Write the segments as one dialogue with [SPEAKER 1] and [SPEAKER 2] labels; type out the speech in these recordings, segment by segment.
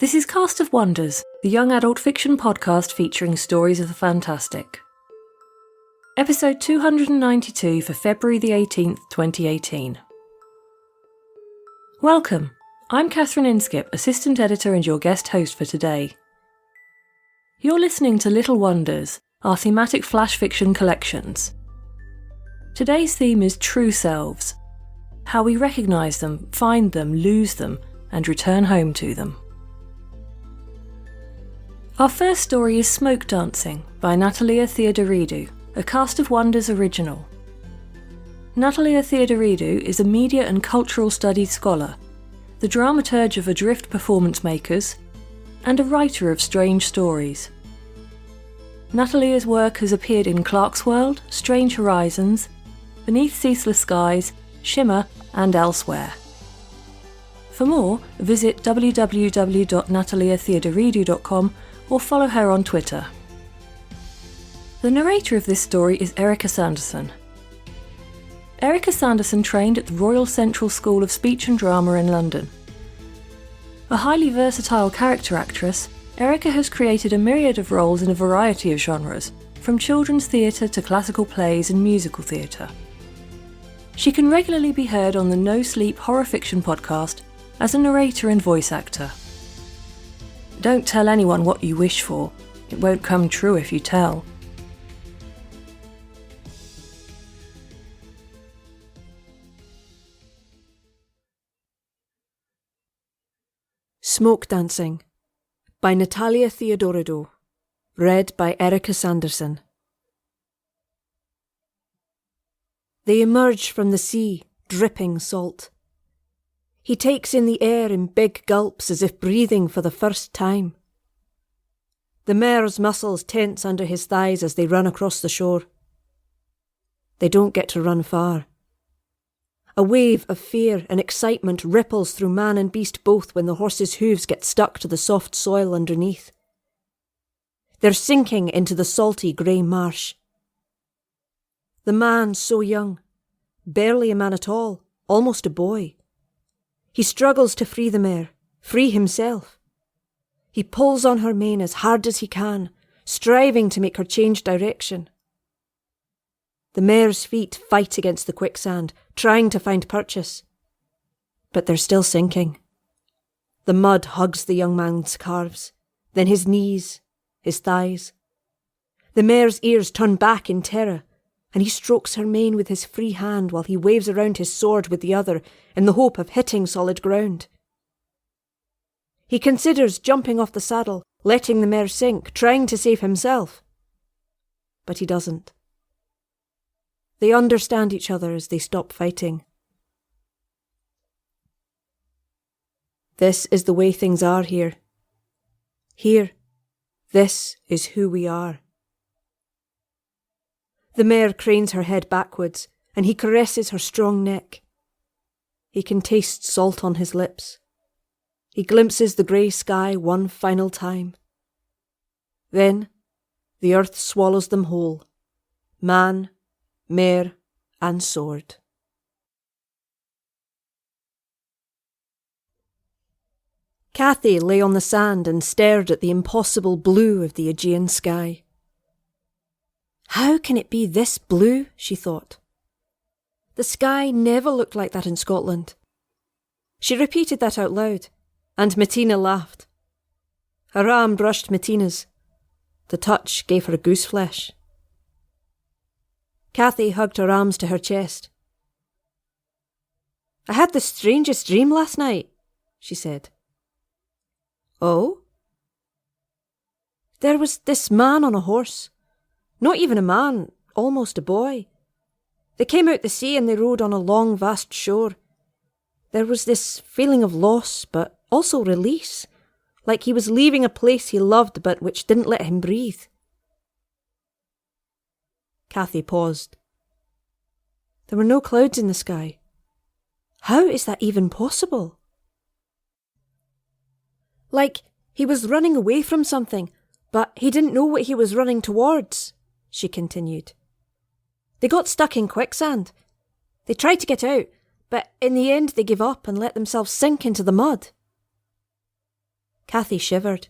[SPEAKER 1] This is Cast of Wonders, the young adult fiction podcast featuring stories of the fantastic. Episode 292 for February the 18th, 2018. Welcome. I'm Catherine Inskip, assistant editor and your guest host for today. You're listening to Little Wonders, our thematic flash fiction collections. Today's theme is True Selves, how we recognise them, find them, lose them, and return home to them. Our first story is Smoke Dancing by Natalia Theodoridou, a Cast of Wonders original. Natalia Theodoridou is a media and cultural studies scholar, the dramaturge of Adrift Performance Makers, and a writer of strange stories. Natalia's work has appeared in Clarkesworld, Strange Horizons, Beneath Ceaseless Skies, Shimmer, and elsewhere. For more, visit www.nataliatheodoridou.com or follow her on Twitter. The narrator of this story is Erica Sanderson. Erica Sanderson trained at the Royal Central School of Speech and Drama in London. A highly versatile character actress, Erica has created a myriad of roles in a variety of genres, from children's theatre to classical plays and musical theatre. She can regularly be heard on the No Sleep horror fiction podcast as a narrator and voice actor. Don't tell anyone what you wish for. It won't come true if you tell.
[SPEAKER 2] Smoke Dancing by Natalia Theodoridou, read by Erica Sanderson. They emerge from the sea, dripping salt. He takes in the air in big gulps as if breathing for the first time. The mare's muscles tense under his thighs as they run across the shore. They don't get to run far. A wave of fear and excitement ripples through man and beast both when the horse's hooves get stuck to the soft soil underneath. They're sinking into the salty grey marsh. The man so young, barely a man at all, almost a boy. He struggles to free the mare, free himself. He pulls on her mane as hard as he can, striving to make her change direction. The mare's feet fight against the quicksand, trying to find purchase. But they're still sinking. The mud hugs the young man's calves, then his knees, his thighs. The mare's ears turn back in terror, and he strokes her mane with his free hand while he waves around his sword with the other in the hope of hitting solid ground. He considers jumping off the saddle, letting the mare sink, trying to save himself. But he doesn't. They understand each other as they stop fighting. This is the way things are here. Here, this is who we are. The mare cranes her head backwards, and he caresses her strong neck. He can taste salt on his lips. He glimpses the grey sky one final time. Then, the earth swallows them whole. Man, mare, and sword. Cathy lay on the sand and stared at the impossible blue of the Aegean sky. How can it be this blue, she thought. The sky never looked like that in Scotland. She repeated that out loud, and Martina laughed. Her arm brushed Martina's. The touch gave her a gooseflesh. Cathy hugged her arms to her chest. I had the strangest dream last night, she said. Oh? There was this man on a horse. Not even a man, almost a boy. They came out the sea and they rode on a long, vast shore. There was this feeling of loss, but also release, like he was leaving a place he loved but which didn't let him breathe. Cathy paused. There were no clouds in the sky. How is that even possible? Like he was running away from something, but he didn't know what he was running towards, she continued. They got stuck in quicksand. They tried to get out, but in the end they gave up and let themselves sink into the mud. Kathy shivered.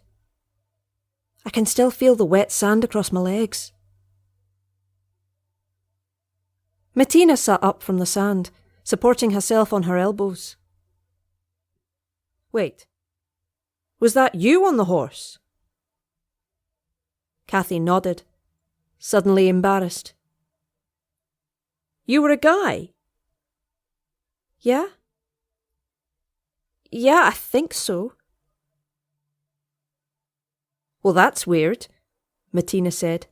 [SPEAKER 2] I can still feel the wet sand across my legs. Martina sat up from the sand, supporting herself on her elbows. Wait, was that you on the horse? Kathy nodded, suddenly embarrassed. You were a guy? Yeah? Yeah, I think so. Well, that's weird, Martina said,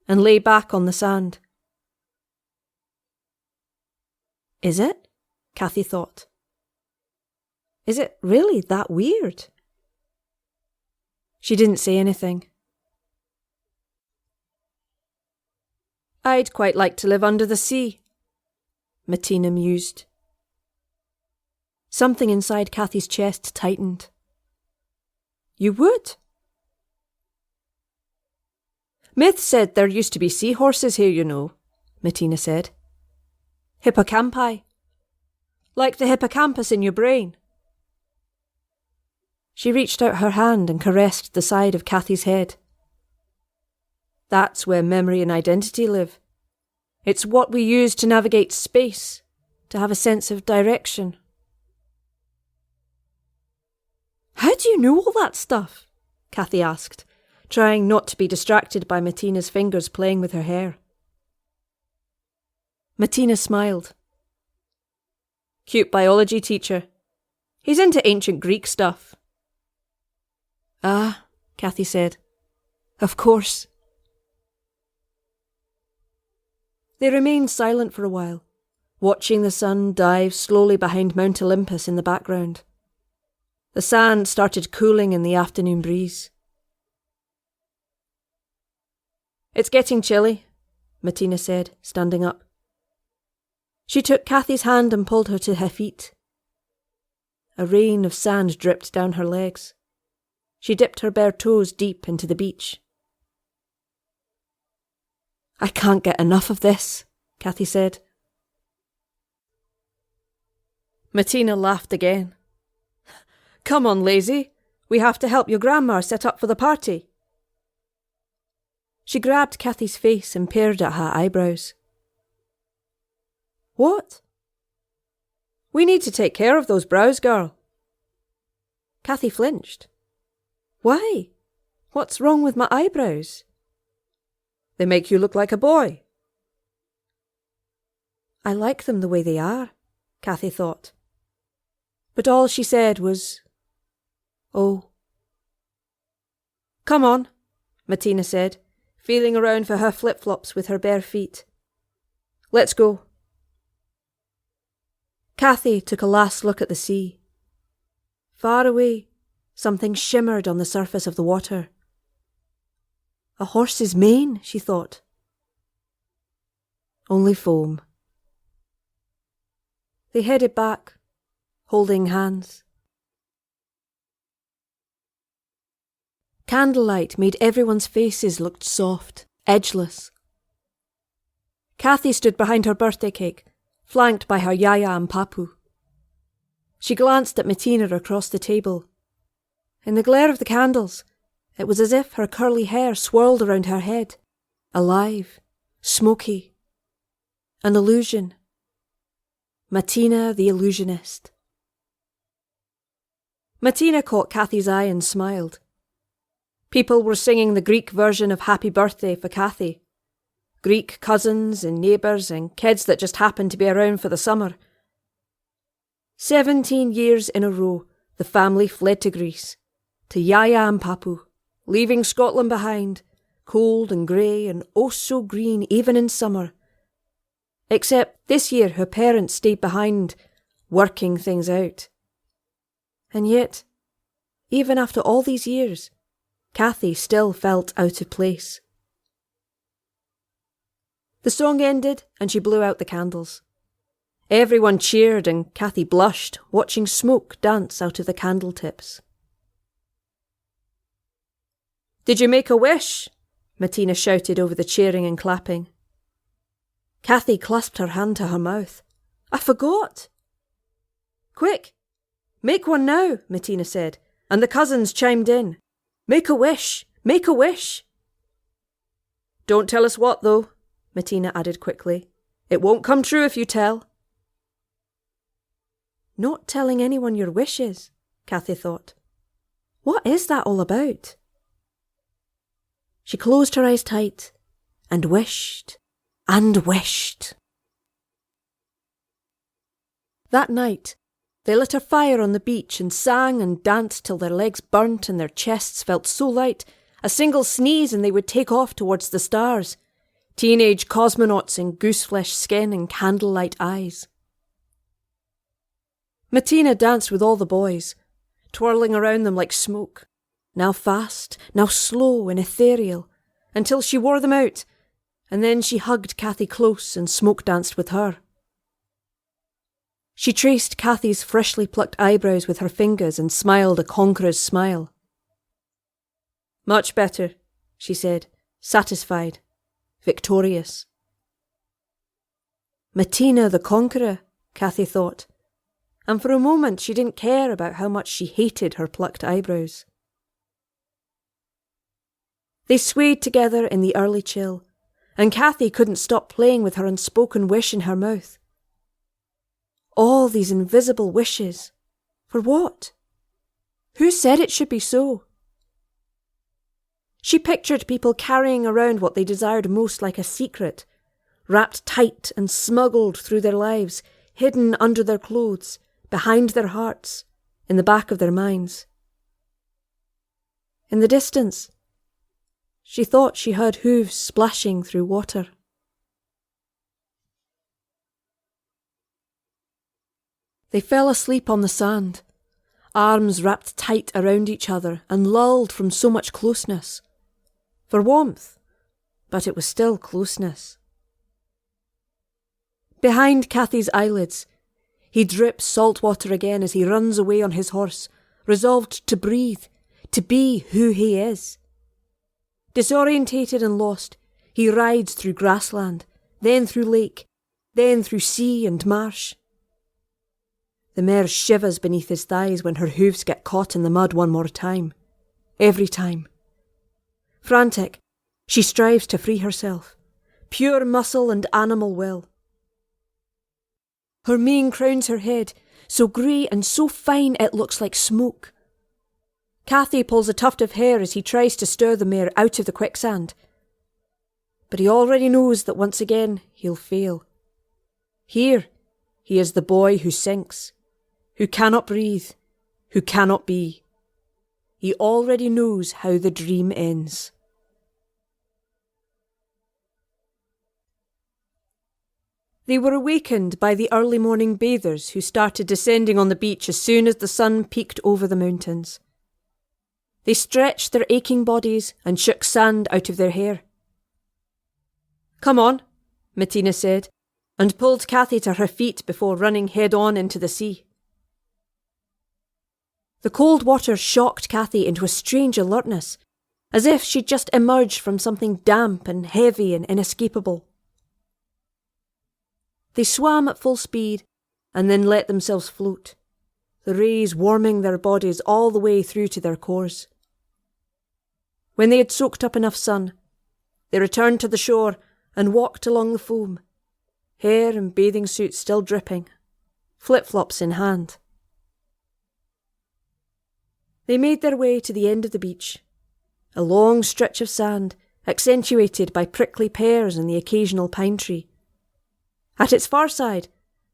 [SPEAKER 2] and lay back on the sand. Is it? Kathy thought. Is it really that weird? She didn't say anything. I'd quite like to live under the sea, Martina mused. Something inside Kathy's chest tightened. You would? Myth said there used to be seahorses here, you know, Martina said. Hippocampi. Like the hippocampus in your brain. She reached out her hand and caressed the side of Kathy's head. That's where memory and identity live. It's what we use to navigate space, to have a sense of direction. How do you know all that stuff? Kathy asked, trying not to be distracted by Martina's fingers playing with her hair. Martina smiled. Cute biology teacher. He's into ancient Greek stuff. Ah, Kathy said. Of course. They remained silent for a while, watching the sun dive slowly behind Mount Olympus in the background. The sand started cooling in the afternoon breeze. It's getting chilly, Martina said, standing up. She took Kathy's hand and pulled her to her feet. A rain of sand dripped down her legs. She dipped her bare toes deep into the beach. I can't get enough of this, Kathy said. Martina laughed again. Come on, lazy. We have to help your grandma set up for the party. She grabbed Kathy's face and peered at her eyebrows. What? We need to take care of those brows, girl. Kathy flinched. Why? What's wrong with my eyebrows? They make you look like a boy. I like them the way they are, Kathy thought. But all she said was, oh. Come on, Martina said, feeling around for her flip-flops with her bare feet. Let's go. Kathy took a last look at the sea. Far away, something shimmered on the surface of the water. A horse's mane, she thought. Only foam. They headed back, holding hands. Candlelight made everyone's faces look soft, edgeless. Kathy stood behind her birthday cake, flanked by her Yaya and Papu. She glanced at Martina across the table. In the glare of the candles, it was as if her curly hair swirled around her head, alive, smoky. An illusion. Martina the illusionist. Martina caught Kathy's eye and smiled. People were singing the Greek version of Happy Birthday for Kathy. Greek cousins and neighbours and kids that just happened to be around for the summer. 17 years in a row, the family fled to Greece, to Yaya and Papu, leaving Scotland behind, cold and grey and oh so green even in summer. Except this year her parents stayed behind, working things out. And yet, even after all these years, Kathy still felt out of place. The song ended and she blew out the candles. Everyone cheered and Kathy blushed, watching smoke dance out of the candle tips. Did you make a wish? Martina shouted over the cheering and clapping. Kathy clasped her hand to her mouth. I forgot. Quick, make one now, Martina said, and the cousins chimed in. Make a wish! Make a wish! Don't tell us what, though, Martina added quickly. It won't come true if you tell. Not telling anyone your wishes, Cathy thought. What is that all about? She closed her eyes tight and wished and wished. That night, they lit a fire on the beach and sang and danced till their legs burnt and their chests felt so light, a single sneeze and they would take off towards the stars, teenage cosmonauts in gooseflesh skin and candlelight eyes. Martina danced with all the boys, twirling around them like smoke, now fast, now slow and ethereal, until she wore them out, and then she hugged Cathy close and smoke danced with her. She traced Cathy's freshly plucked eyebrows with her fingers and smiled a conqueror's smile. Much better, she said, satisfied, victorious. Martina the conqueror, Cathy thought, and for a moment she didn't care about how much she hated her plucked eyebrows. They swayed together in the early chill, and Cathy couldn't stop playing with her unspoken wish in her mouth. All these invisible wishes. For what? Who said it should be so? She pictured people carrying around what they desired most like a secret, wrapped tight and smuggled through their lives, hidden under their clothes, behind their hearts, in the back of their minds. In the distance, she thought she heard hooves splashing through water. They fell asleep on the sand, arms wrapped tight around each other and lulled from so much closeness. For warmth, but it was still closeness. Behind Cathy's eyelids, he drips salt water again as he runs away on his horse, resolved to breathe, to be who he is. Disorientated and lost, he rides through grassland, then through lake, then through sea and marsh. The mare shivers beneath his thighs when her hooves get caught in the mud one more time. Every time. Frantic, she strives to free herself. Pure muscle and animal will. Her mane crowns her head, so grey and so fine it looks like smoke. Cathy pulls a tuft of hair as he tries to stir the mare out of the quicksand. But he already knows that once again he'll fail. Here, he is the boy who sinks, who cannot breathe, who cannot be. He already knows how the dream ends. They were awakened by the early morning bathers who started descending on the beach as soon as the sun peeked over the mountains. They stretched their aching bodies and shook sand out of their hair. Come on, Martina said, and pulled Cathy to her feet before running head-on into the sea. The cold water shocked Cathy into a strange alertness, as if she'd just emerged from something damp and heavy and inescapable. They swam at full speed and then let themselves float, the rays warming their bodies all the way through to their cores. When they had soaked up enough sun, they returned to the shore and walked along the foam, hair and bathing suits still dripping, flip-flops in hand. They made their way to the end of the beach, a long stretch of sand accentuated by prickly pears and the occasional pine tree. At its far side,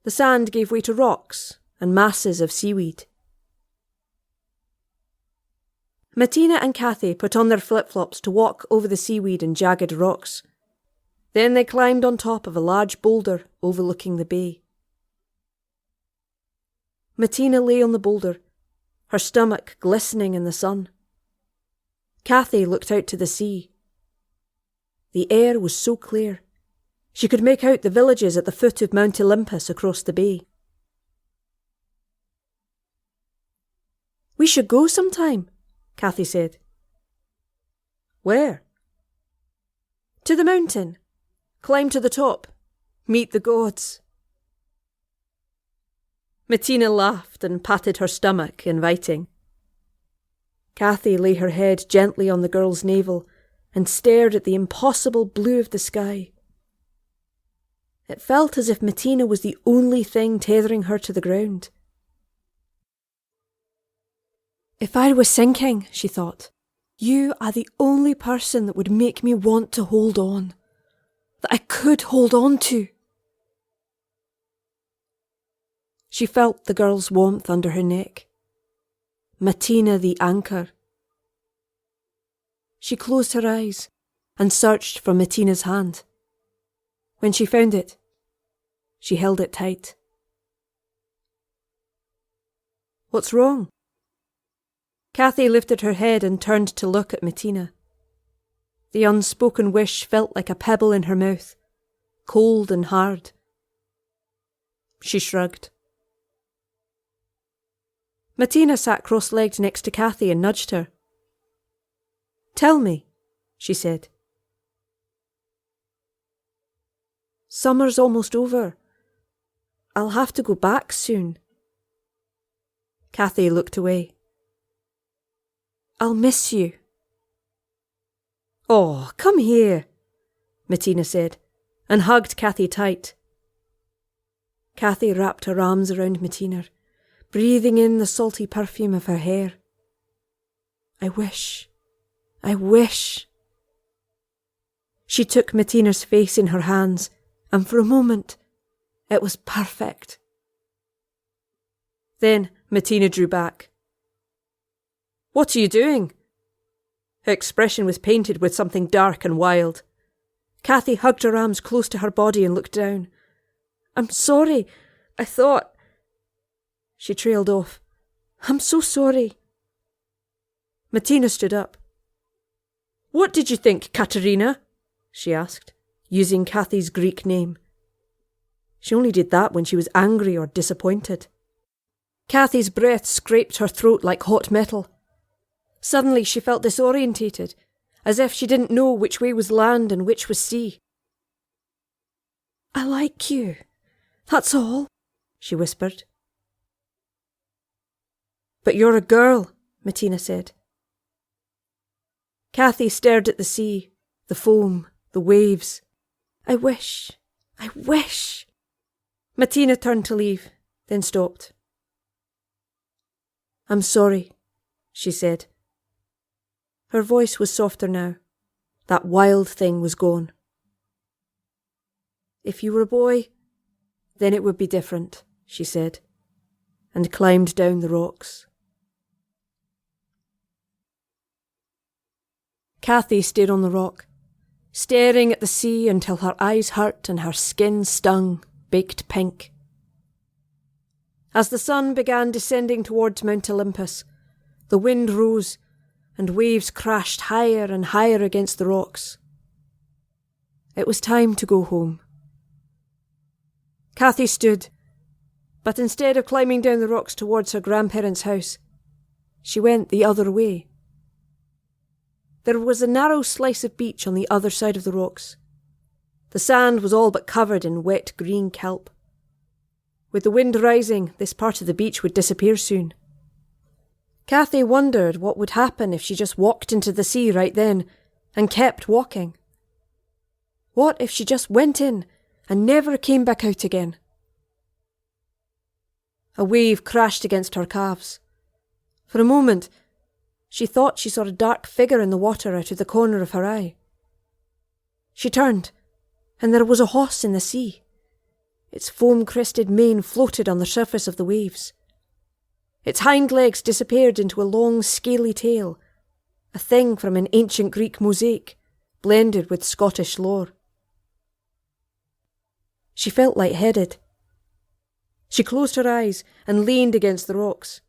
[SPEAKER 2] the sand gave way to rocks and masses of seaweed. Martina and Cathy put on their flip-flops to walk over the seaweed and jagged rocks. Then they climbed on top of a large boulder overlooking the bay. Martina lay on the boulder, her stomach glistening in the sun. Cathy looked out to the sea. The air was so clear. She could make out the villages at the foot of Mount Olympus across the bay. We should go sometime, Cathy said. Where? To the mountain. Climb to the top. Meet the gods. Martina laughed and patted her stomach, inviting. Kathy lay her head gently on the girl's navel and stared at the impossible blue of the sky. It felt as if Martina was the only thing tethering her to the ground. If I was sinking, she thought, you are the only person that would make me want to hold on, that I could hold on to. She felt the girl's warmth under her neck. Martina the anchor. She closed her eyes and searched for Martina's hand. When she found it, she held it tight. What's wrong? Kathy lifted her head and turned to look at Martina. The unspoken wish felt like a pebble in her mouth, cold and hard. She shrugged. Martina sat cross-legged next to Kathy and nudged her. Tell me, she said. Summer's almost over. I'll have to go back soon. Kathy looked away. I'll miss you. Oh, come here, Martina said, and hugged Kathy tight. Kathy wrapped her arms around Martina, breathing in the salty perfume of her hair. I wish. She took Martina's face in her hands, and for a moment, it was perfect. Then Martina drew back. What are you doing? Her expression was painted with something dark and wild. Kathy hugged her arms close to her body and looked down. I'm sorry. I thought... She trailed off. I'm so sorry. Martina stood up. What did you think, Katerina? She asked, using Kathy's Greek name. She only did that when she was angry or disappointed. Kathy's breath scraped her throat like hot metal. Suddenly she felt disorientated, as if she didn't know which way was land and which was sea. I like you. That's all, she whispered. But you're a girl, Martina said. Kathy stared at the sea, the foam, the waves. I wish. Martina turned to leave, then stopped. I'm sorry, she said. Her voice was softer now. That wild thing was gone. If you were a boy, then it would be different, she said, and climbed down the rocks. Kathy stayed on the rock, staring at the sea until her eyes hurt and her skin stung, baked pink. As the sun began descending towards Mount Olympus, the wind rose and waves crashed higher and higher against the rocks. It was time to go home. Kathy stood, but instead of climbing down the rocks towards her grandparents' house, she went the other way. There was a narrow slice of beach on the other side of the rocks. The sand was all but covered in wet green kelp. With the wind rising, this part of the beach would disappear soon. Kathy wondered what would happen if she just walked into the sea right then and kept walking. What if she just went in and never came back out again? A wave crashed against her calves. For a moment, she thought she saw a dark figure in the water out of the corner of her eye. She turned, and there was a horse in the sea. Its foam-crested mane floated on the surface of the waves. Its hind legs disappeared into a long, scaly tail, a thing from an ancient Greek mosaic, blended with Scottish lore. She felt lightheaded. She closed her eyes and leaned against the rocks.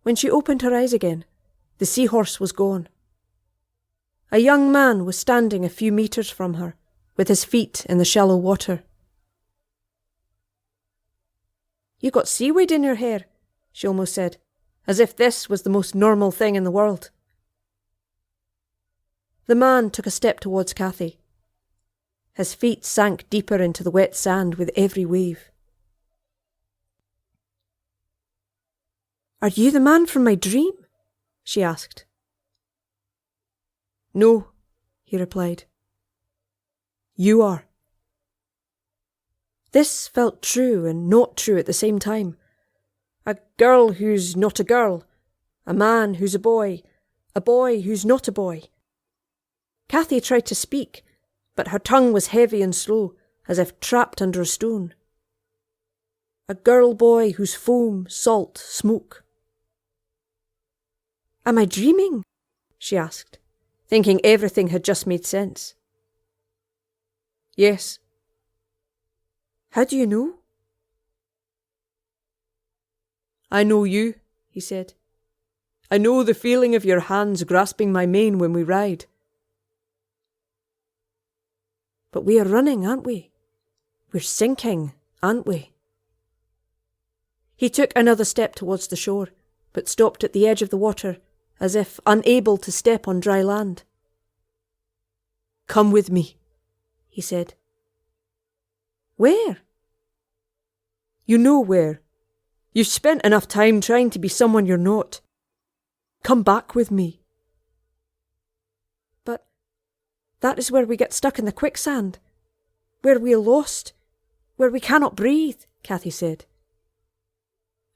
[SPEAKER 2] When she opened her eyes again, the seahorse was gone. A young man was standing a few metres from her, with his feet in the shallow water. You got seaweed in your hair, she almost said, as if this was the most normal thing in the world. The man took a step towards Kathy. His feet sank deeper into the wet sand with every wave. Are you the man from my dream? she asked. No, he replied. You are. This felt true and not true at the same time. A girl who's not a girl, a man who's a boy who's not a boy. Cathy tried to speak, but her tongue was heavy and slow, as if trapped under a stone. A girl-boy who's foam, salt, smoke. Am I dreaming? She asked, thinking everything had just made sense. Yes. How do you know? I know you, he said. I know the feeling of your hands grasping my mane when we ride. But we are running, aren't we? We're sinking, aren't we? He took another step towards the shore, but stopped at the edge of the water, as if unable to step on dry land. Come with me, he said. Where? You know where. You've spent enough time trying to be someone you're not. Come back with me. But that is where we get stuck in the quicksand, where we are lost, where we cannot breathe, Cathy said.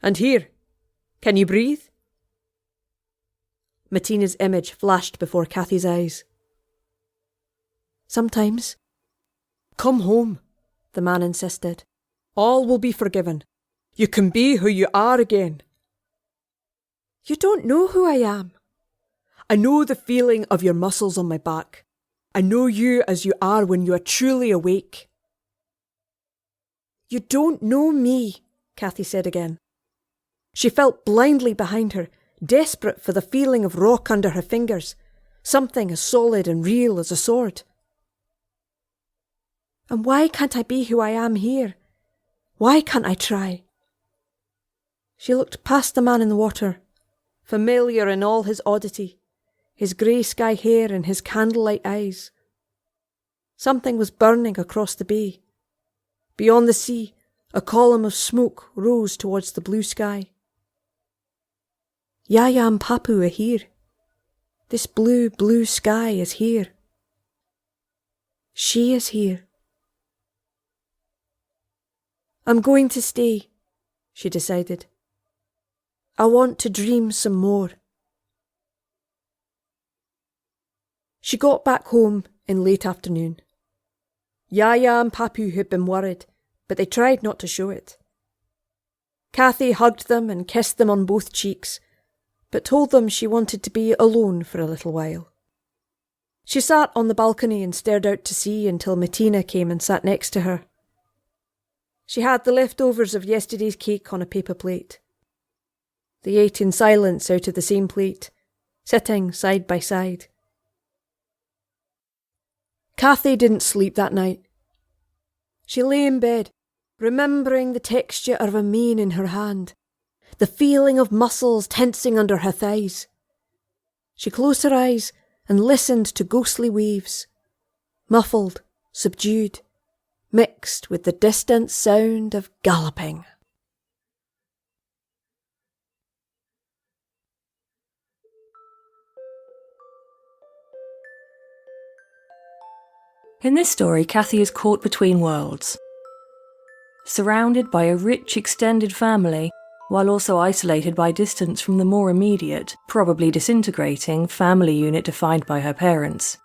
[SPEAKER 2] And here, can you breathe? Mattina's image flashed before Cathy's eyes. Sometimes. Come home, the man insisted. All will be forgiven. You can be who you are again. You don't know who I am. I know the feeling of your muscles on my back. I know you as you are when you are truly awake. You don't know me, Cathy said again. She felt blindly behind her, desperate for the feeling of rock under her fingers, something as solid and real as a sword. And why can't I be who I am here? Why can't I try? She looked past the man in the water, familiar in all his oddity, his grey sky hair and his candlelight eyes. Something was burning across the bay. Beyond the sea, a column of smoke rose towards the blue sky. Yaya and Papu are here. This blue, blue sky is here. She is here. I'm going to stay, she decided. I want to dream some more. She got back home in late afternoon. Yaya and Papu had been worried, but they tried not to show it. Cathy hugged them and kissed them on both cheeks, but told them she wanted to be alone for a little while. She sat on the balcony and stared out to sea until Mattina came and sat next to her. She had the leftovers of yesterday's cake on a paper plate. They ate in silence out of the same plate, sitting side by side. Cathy didn't sleep that night. She lay in bed, remembering the texture of a mane in her hand, the feeling of muscles tensing under her thighs. She closed her eyes and listened to ghostly waves, muffled, subdued, mixed with the distant sound of galloping.
[SPEAKER 1] In this story, Cathy is caught between worlds. Surrounded by a rich extended family, while also isolated by distance from the more immediate, probably disintegrating, family unit defined by her parents.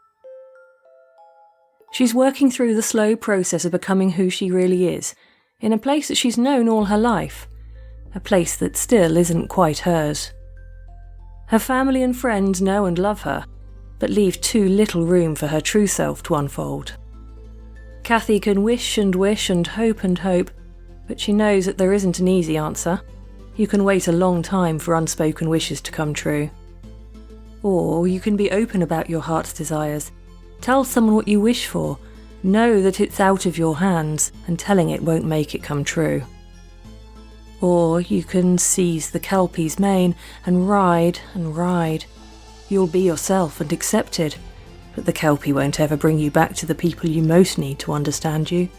[SPEAKER 1] She's working through the slow process of becoming who she really is, in a place that she's known all her life, a place that still isn't quite hers. Her family and friends know and love her, but leave too little room for her true self to unfold. Cathy can wish and hope, but she knows that there isn't an easy answer. You can wait a long time for unspoken wishes to come true. Or you can be open about your heart's desires. Tell someone what you wish for. Know that it's out of your hands, and telling it won't make it come true. Or you can seize the Kelpie's mane and ride and ride. You'll be yourself and accepted, but the Kelpie won't ever bring you back to the people you most need to understand you.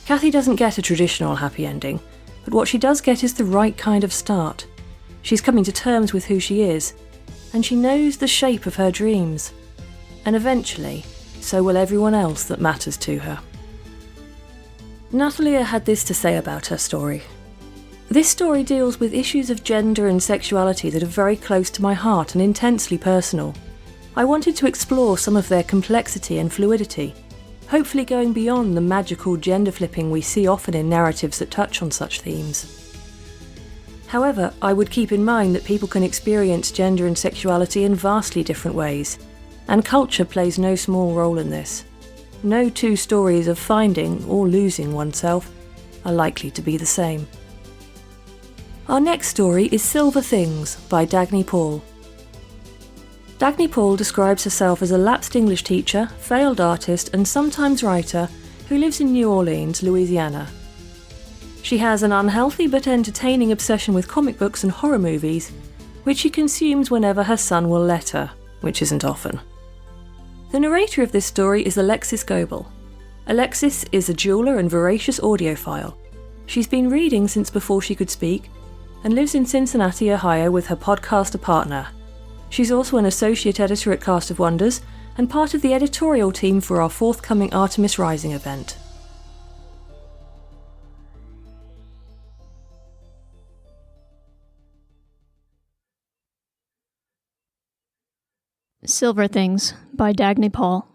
[SPEAKER 1] Cathy doesn't get a traditional happy ending, but what she does get is the right kind of start. She's coming to terms with who she is, and she knows the shape of her dreams. And eventually, so will everyone else that matters to her. Natalia had this to say about her story. This story deals with issues of gender and sexuality that are very close to my heart and intensely personal. I wanted to explore some of their complexity and fluidity, hopefully going beyond the magical gender flipping we see often in narratives that touch on such themes. However, I would keep in mind that people can experience gender and sexuality in vastly different ways, and culture plays no small role in this. No two stories of finding or losing oneself are likely to be the same. Our next story is Silver Things by Dagny Paul. Dagny Paul describes herself as a lapsed English teacher, failed artist, and sometimes writer who lives in New Orleans, Louisiana. She has an unhealthy but entertaining obsession with comic books and horror movies, which she consumes whenever her son will let her, which isn't often. The narrator of this story is Alexis Goebel. Alexis is a jeweller and voracious audiophile. She's been reading since before she could speak, and lives in Cincinnati, Ohio with her podcaster partner. She's also an associate editor at Cast of Wonders and part of the editorial team for our forthcoming Artemis Rising event.
[SPEAKER 3] Silver Things by Dagny Paul.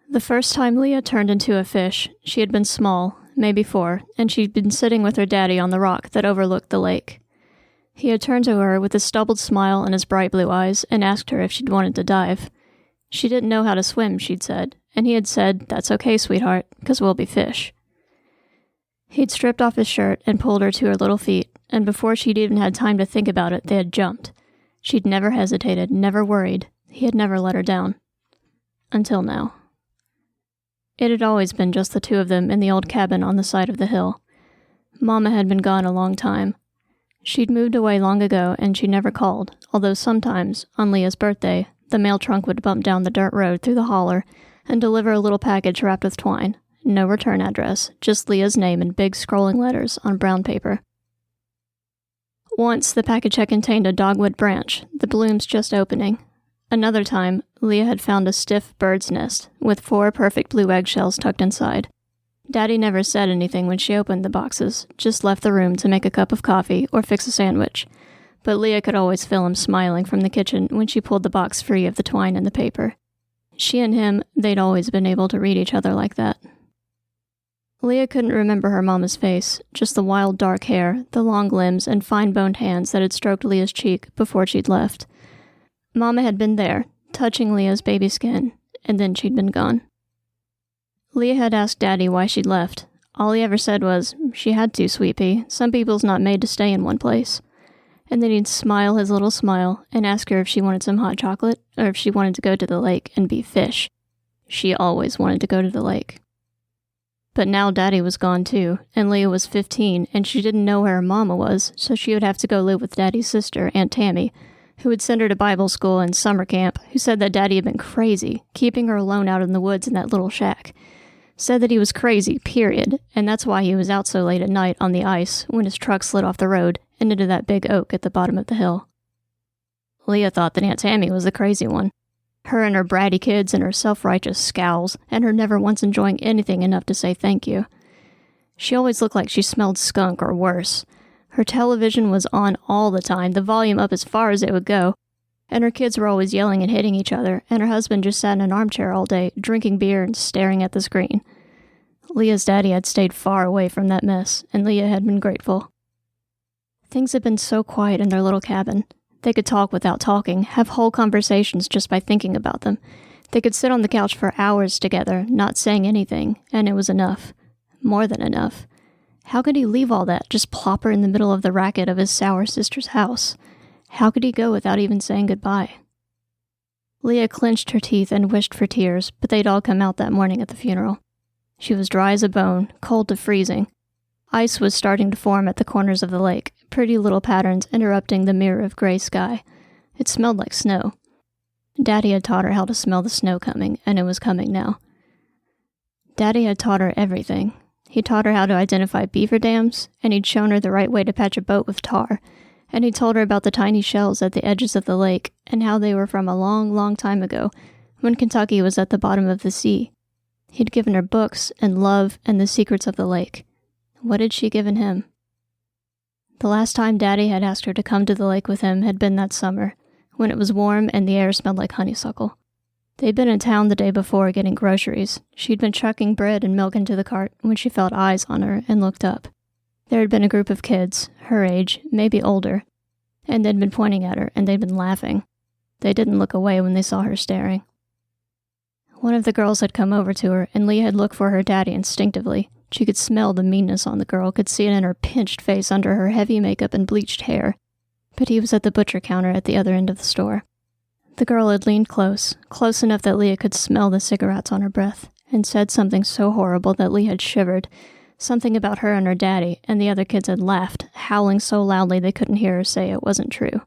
[SPEAKER 3] The first time Leah turned into a fish, she had been small, maybe 4, and she'd been sitting with her daddy on the rock that overlooked the lake. He had turned to her with a stubbled smile in his bright blue eyes and asked her if she'd wanted to dive. She didn't know how to swim, she'd said, and he had said, "That's okay, sweetheart, 'cause we'll be fish." He'd stripped off his shirt and pulled her to her little feet, and before she'd even had time to think about it, they had jumped. She'd never hesitated, never worried. He had never let her down. Until now. It had always been just the two of them in the old cabin on the side of the hill. Mama had been gone a long time. She'd moved away long ago, and she never called, although sometimes, on Leah's birthday, the mail trunk would bump down the dirt road through the holler and deliver a little package wrapped with twine. No return address, just Leah's name in big scrolling letters on brown paper. Once, the package had contained a dogwood branch, the blooms just opening. Another time, Leah had found a stiff bird's nest, with 4 perfect blue eggshells tucked inside. Daddy never said anything when she opened the boxes, just left the room to make a cup of coffee or fix a sandwich. But Leah could always feel him smiling from the kitchen when she pulled the box free of the twine and the paper. She and him, they'd always been able to read each other like that. Leah couldn't remember her mama's face, just the wild dark hair, the long limbs, and fine-boned hands that had stroked Leah's cheek before she'd left. Mama had been there, touching Leah's baby skin, and then she'd been gone. Leah had asked Daddy why she'd left. All he ever said was, "She had to, sweet pea. Some people's not made to stay in one place." And then he'd smile his little smile and ask her if she wanted some hot chocolate, or if she wanted to go to the lake and be fish. She always wanted to go to the lake. But now Daddy was gone too, and Leah was 15, and she didn't know where her mama was, so she would have to go live with Daddy's sister, Aunt Tammy, who would send her to Bible school and summer camp, who said that Daddy had been crazy, keeping her alone out in the woods in that little shack. Said that he was crazy, period, and that's why he was out so late at night on the ice when his truck slid off the road and into that big oak at the bottom of the hill. Leah thought that Aunt Tammy was the crazy one. Her and her bratty kids and her self-righteous scowls, and her never once enjoying anything enough to say thank you. She always looked like she smelled skunk or worse. Her television was on all the time, the volume up as far as it would go, and her kids were always yelling and hitting each other, and her husband just sat in an armchair all day, drinking beer and staring at the screen. Leah's daddy had stayed far away from that mess, and Leah had been grateful. Things had been so quiet in their little cabin. They could talk without talking, have whole conversations just by thinking about them. They could sit on the couch for hours together, not saying anything, and it was enough. More than enough. How could he leave all that, just plop her in the middle of the racket of his sour sister's house? How could he go without even saying goodbye? Leah clenched her teeth and wished for tears, but they'd all come out that morning at the funeral. She was dry as a bone, cold to freezing. Ice was starting to form at the corners of the lake, pretty little patterns interrupting the mirror of gray sky. It smelled like snow. Daddy had taught her how to smell the snow coming, and it was coming now. Daddy had taught her everything. He taught her how to identify beaver dams, and he'd shown her the right way to patch a boat with tar, and he told her about the tiny shells at the edges of the lake and how they were from a long, long time ago, when Kentucky was at the bottom of the sea. He'd given her books and love and the secrets of the lake. What had she given him? The last time Daddy had asked her to come to the lake with him had been that summer, when it was warm and the air smelled like honeysuckle. They'd been in town the day before getting groceries. She'd been chucking bread and milk into the cart when she felt eyes on her and looked up. There had been a group of kids, her age, maybe older, and they'd been pointing at her and they'd been laughing. They didn't look away when they saw her staring. One of the girls had come over to her, and Leah had looked for her daddy instinctively. She could smell the meanness on the girl, could see it in her pinched face under her heavy makeup and bleached hair. But he was at the butcher counter at the other end of the store. The girl had leaned close enough that Leah could smell the cigarettes on her breath, and said something so horrible that Leah had shivered. Something about her and her daddy, and the other kids had laughed, howling so loudly they couldn't hear her say it wasn't true.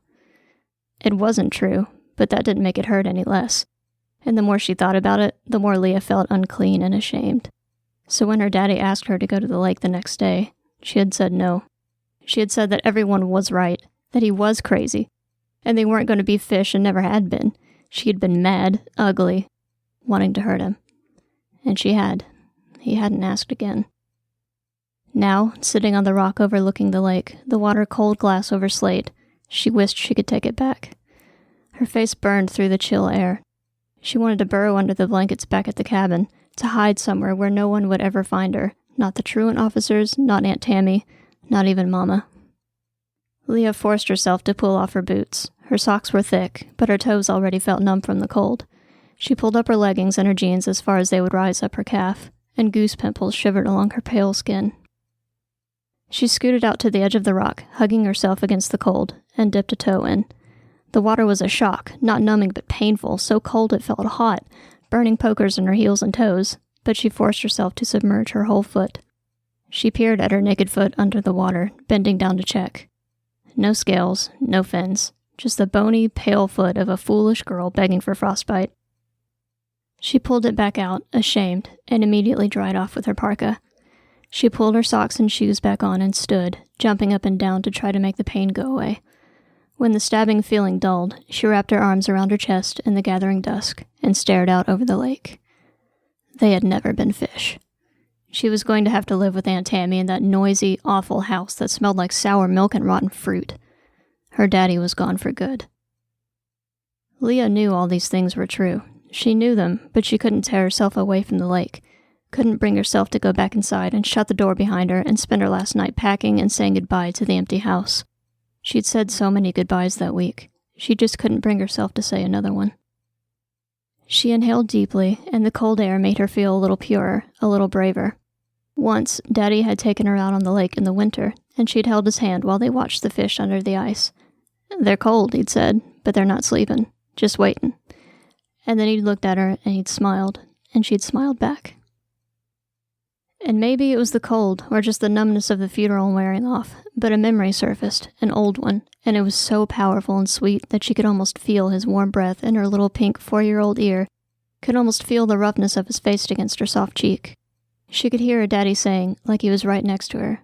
[SPEAKER 3] It wasn't true, but that didn't make it hurt any less. And the more she thought about it, the more Leah felt unclean and ashamed. So when her daddy asked her to go to the lake the next day, she had said no. She had said that everyone was right, that he was crazy, and they weren't going to be fish and never had been. She had been mad, ugly, wanting to hurt him. And she had. He hadn't asked again. Now, sitting on the rock overlooking the lake, the water cold glass over slate, she wished she could take it back. Her face burned through the chill air. She wanted to burrow under the blankets back at the cabin, to hide somewhere where no one would ever find her. Not the truant officers, not Aunt Tammy, not even Mama. Leah forced herself to pull off her boots. Her socks were thick, but her toes already felt numb from the cold. She pulled up her leggings and her jeans as far as they would rise up her calf, and goose pimples shivered along her pale skin. She scooted out to the edge of the rock, hugging herself against the cold, and dipped a toe in. The water was a shock, not numbing but painful, so cold it felt hot, burning pokers in her heels and toes, but she forced herself to submerge her whole foot. She peered at her naked foot under the water, bending down to check. No scales, no fins, just the bony, pale foot of a foolish girl begging for frostbite. She pulled it back out, ashamed, and immediately dried off with her parka. She pulled her socks and shoes back on and stood, jumping up and down to try to make the pain go away. When the stabbing feeling dulled, she wrapped her arms around her chest in the gathering dusk and stared out over the lake. They had never been fish. She was going to have to live with Aunt Tammy in that noisy, awful house that smelled like sour milk and rotten fruit. Her daddy was gone for good. Leah knew all these things were true. She knew them, but she couldn't tear herself away from the lake. Couldn't bring herself to go back inside and shut the door behind her and spend her last night packing and saying goodbye to the empty house. She'd said so many goodbyes that week. She just couldn't bring herself to say another one. She inhaled deeply, and the cold air made her feel a little purer, a little braver. Once, Daddy had taken her out on the lake in the winter, and she'd held his hand while they watched the fish under the ice. "They're cold," he'd said, "but they're not sleeping. Just waiting." And then he'd looked at her, and he'd smiled, and she'd smiled back. And maybe it was the cold, or just the numbness of the funeral wearing off, but a memory surfaced, an old one, and it was so powerful and sweet that she could almost feel his warm breath in her little pink 4-year-old ear, could almost feel the roughness of his face against her soft cheek. She could hear her daddy saying, like he was right next to her,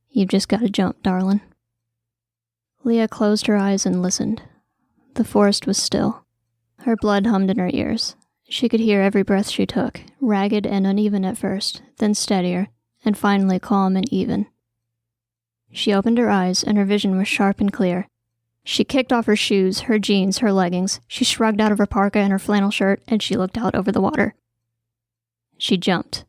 [SPEAKER 3] "You've just got to jump, darling." Leah closed her eyes and listened. The forest was still. Her blood hummed in her ears. She could hear every breath she took, ragged and uneven at first, then steadier, and finally calm and even. She opened her eyes, and her vision was sharp and clear. She kicked off her shoes, her jeans, her leggings. She shrugged out of her parka and her flannel shirt, and she looked out over the water. She jumped.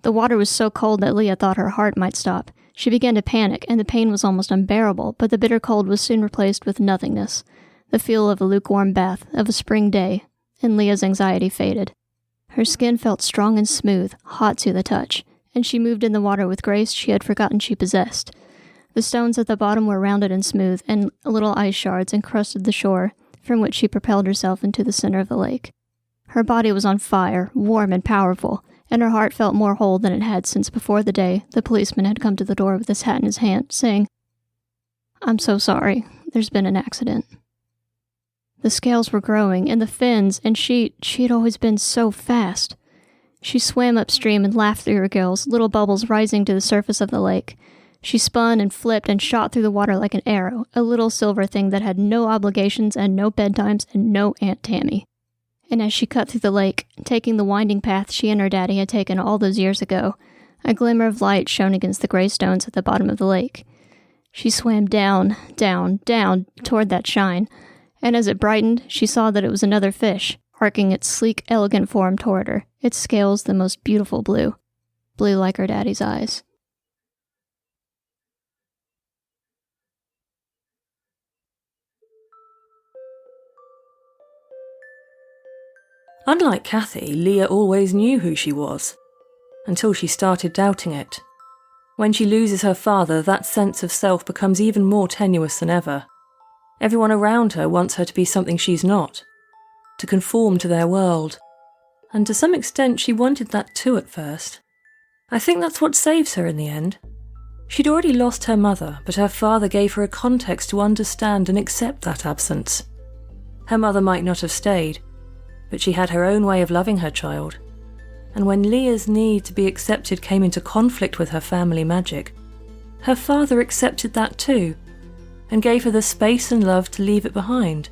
[SPEAKER 3] The water was so cold that Leah thought her heart might stop. She began to panic, and the pain was almost unbearable, but the bitter cold was soon replaced with nothingness, the feel of a lukewarm bath, of a spring day, and Leah's anxiety faded. Her skin felt strong and smooth, hot to the touch, and she moved in the water with grace she had forgotten she possessed. The stones at the bottom were rounded and smooth, and little ice shards encrusted the shore, from which she propelled herself into the center of the lake. Her body was on fire, warm and powerful, and her heart felt more whole than it had since before the day the policeman had come to the door with his hat in his hand, saying, "I'm so sorry. There's been an accident." The scales were growing, and the fins, and she'd always been so fast. She swam upstream and laughed through her gills, little bubbles rising to the surface of the lake. She spun and flipped and shot through the water like an arrow, a little silver thing that had no obligations and no bedtimes and no Aunt Tammy. And as she cut through the lake, taking the winding path she and her daddy had taken all those years ago, a glimmer of light shone against the gray stones at the bottom of the lake. She swam down, down, down toward that shine, and as it brightened, she saw that it was another fish, arcing its sleek, elegant form toward her, its scales the most beautiful blue like her daddy's eyes.
[SPEAKER 1] Unlike Kathy, Leah always knew who she was, until she started doubting it. When she loses her father, that sense of self becomes even more tenuous than ever. Everyone around her wants her to be something she's not, to conform to their world. And to some extent she wanted that too at first. I think that's what saves her in the end. She'd already lost her mother, but her father gave her a context to understand and accept that absence. Her mother might not have stayed, but she had her own way of loving her child. And when Leah's need to be accepted came into conflict with her family magic, her father accepted that too, and gave her the space and love to leave it behind,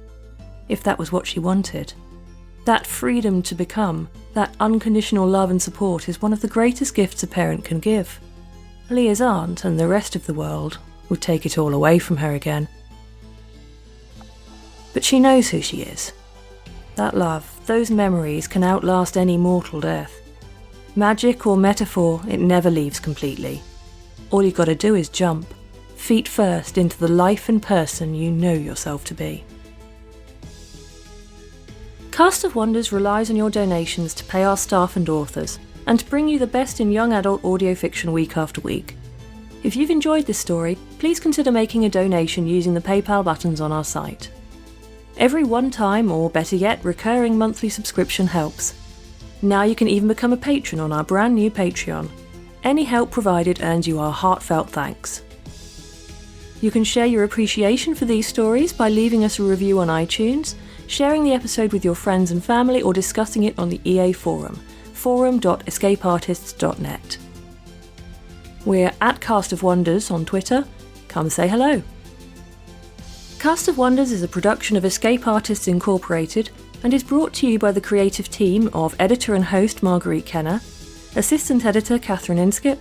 [SPEAKER 1] if that was what she wanted. That freedom to become, that unconditional love and support is one of the greatest gifts a parent can give. Leah's aunt and the rest of the world would take it all away from her again. But she knows who she is. That love, those memories can outlast any mortal death. Magic or metaphor, it never leaves completely. All you gotta do is jump, feet first, into the life and person you know yourself to be. Cast of Wonders relies on your donations to pay our staff and authors, and to bring you the best in young adult audio fiction week after week. If you've enjoyed this story, please consider making a donation using the PayPal buttons on our site. Every one-time, or better yet, recurring monthly subscription helps. Now you can even become a patron on our brand new Patreon. Any help provided earns you our heartfelt thanks. You can share your appreciation for these stories by leaving us a review on iTunes, sharing the episode with your friends and family, or discussing it on the EA forum, forum.escapeartists.net. We're at Cast of Wonders on Twitter. Come say hello. Cast of Wonders is a production of Escape Artists Incorporated and is brought to you by the creative team of editor and host Marguerite Kenner, assistant editor Catherine Inskip,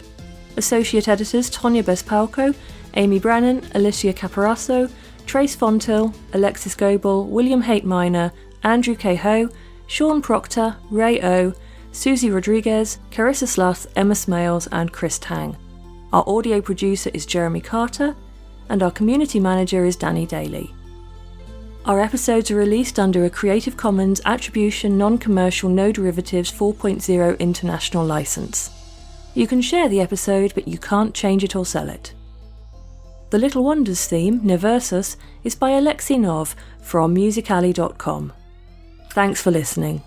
[SPEAKER 1] associate editors Tonya Bespalko, Amy Brennan, Alicia Caparasso, Trace Fontil, Alexis Goebel, William Haight Minor, Andrew K. Ho, Sean Proctor, Ray O, Susie Rodriguez, Carissa Sluth, Emma Smales and Chris Tang. Our audio producer is Jeremy Carter, and our community manager is Danny Daly. Our episodes are released under a Creative Commons Attribution Non-Commercial No Derivatives 4.0 International License. You can share the episode, but you can't change it or sell it. The Little Wonders theme, Neversus, is by Alexei Nov from musicalley.com. Thanks for listening.